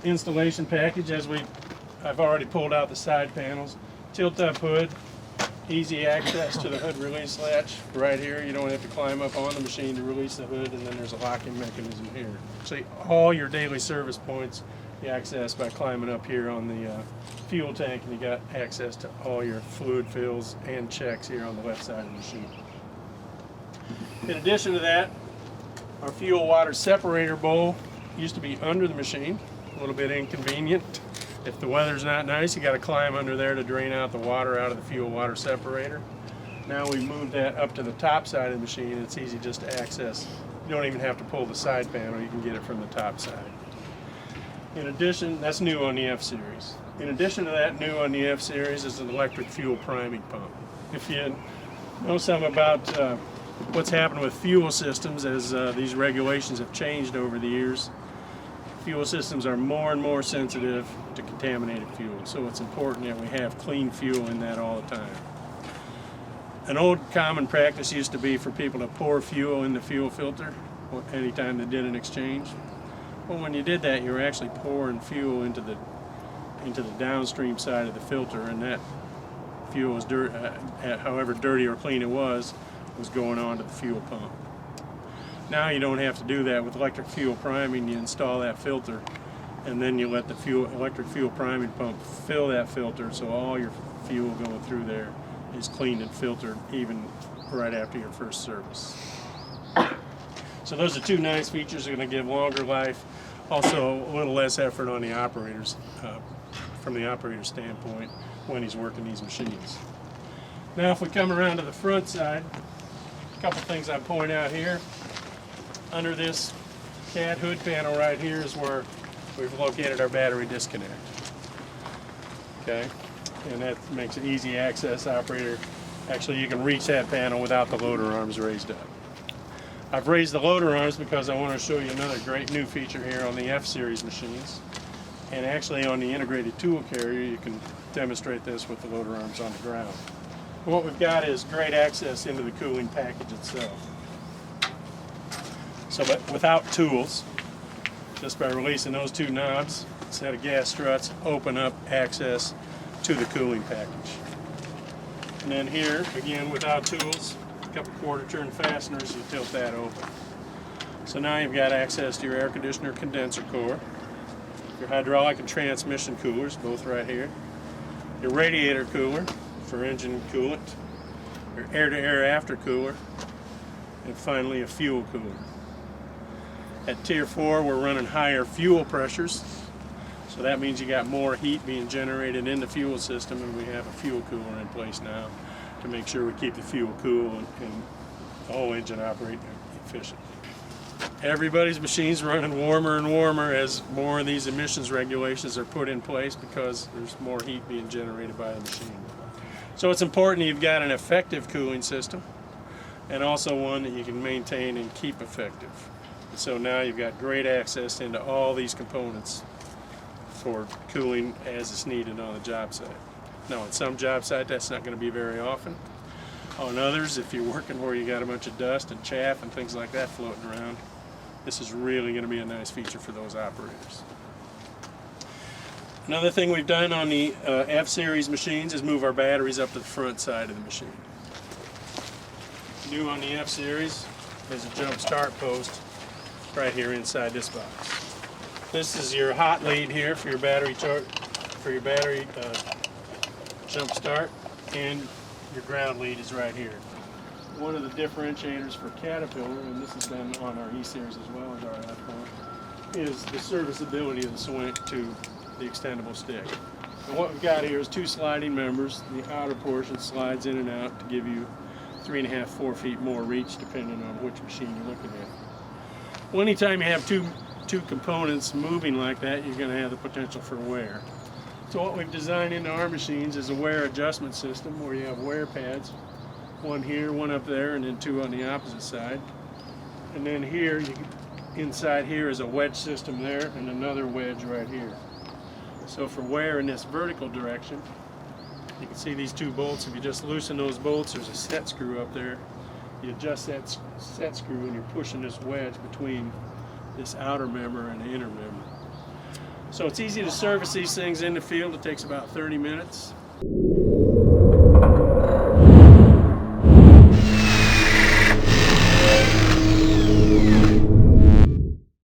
installation package, I've already pulled out the side panels. Tilt-up hood, easy access to the hood release latch right here. You don't have to climb up on the machine to release the hood, and then there's a locking mechanism here. So all your daily service points you access by climbing up here on the fuel tank, and you got access to all your fluid fills and checks here on the left side of the machine. In addition to that, our fuel water separator bowl used to be under the machine, a little bit inconvenient. If the weather's not nice, you got to climb under there to drain out the water out of the fuel water separator. Now we moved that up to the top side of the machine. It's easy just to access. You don't even have to pull the side panel, you can get it from the top side. In addition, that's new on the F-Series. In addition to that, new on the F-Series is an electric fuel priming pump. If you know something about what's happened with fuel systems as these regulations have changed over the years, fuel systems are more and more sensitive to contaminated fuel, so it's important that we have clean fuel in that all the time. An old common practice used to be for people to pour fuel in the fuel filter anytime they did an exchange. Well, when you did that, you were actually pouring fuel into the downstream side of the filter, and that fuel was however dirty or clean it was going on to the fuel pump. Now you don't have to do that. With electric fuel priming, you install that filter, and then you let the electric fuel priming pump fill that filter, so all your fuel going through there is cleaned and filtered even right after your first service. So those are two nice features that are going to give longer life, also a little less effort on the operators, from the operator's standpoint when he's working these machines. Now if we come around to the front side, a couple things I point out here. Under this cat hood panel right here is where we've located our battery disconnect. Okay, and that makes it easy access. Operator, actually you can reach that panel without the loader arms raised up. I've raised the loader arms because I want to show you another great new feature here on the F-Series machines. And actually on the integrated tool carrier you can demonstrate this with the loader arms on the ground. What we've got is great access into the cooling package itself. So, but without tools, just by releasing those two knobs, set of gas struts, open up access to the cooling package. And then here, again, without tools, a couple quarter turn fasteners, you tilt that open. So now you've got access to your air conditioner condenser core, your hydraulic and transmission coolers, both right here, your radiator cooler for engine coolant, your air-to-air aftercooler, and finally a fuel cooler. At Tier 4, we're running higher fuel pressures, so that means you got more heat being generated in the fuel system, and we have a fuel cooler in place now to make sure we keep the fuel cool and the whole engine operating efficiently. Everybody's machine's running warmer and warmer as more of these emissions regulations are put in place because there's more heat being generated by the machine. So it's important you've got an effective cooling system and also one that you can maintain and keep effective. So now you've got great access into all these components for cooling as it's needed on the job site. Now on some job sites that's not going to be very often. On others, if you're working where you got a bunch of dust and chaff and things like that floating around, this is really going to be a nice feature for those operators. Another thing we've done on the F-Series machines is move our batteries up to the front side of the machine. New on the F-Series is a jump start post right here inside this box. This is your hot lead here for your battery jump start, and your ground lead is right here. One of the differentiators for Caterpillar, and this is done on our E-Series as well as our F1, is the serviceability of the swing to the extendable stick. And what we've got here is two sliding members. The outer portion slides in and out to give you 3.5, 4 feet more reach depending on which machine you're looking at. Well, anytime you have two components moving like that, you're going to have the potential for wear. So what we've designed into our machines is a wear adjustment system where you have wear pads, one here, one up there, and then two on the opposite side. And then here, inside here is a wedge system there and another wedge right here. So for wear in this vertical direction, you can see these two bolts. If you just loosen those bolts, there's a set screw up there. You adjust that set screw and you're pushing this wedge between this outer member and the inner member. So it's easy to service these things in the field. It takes about 30 minutes.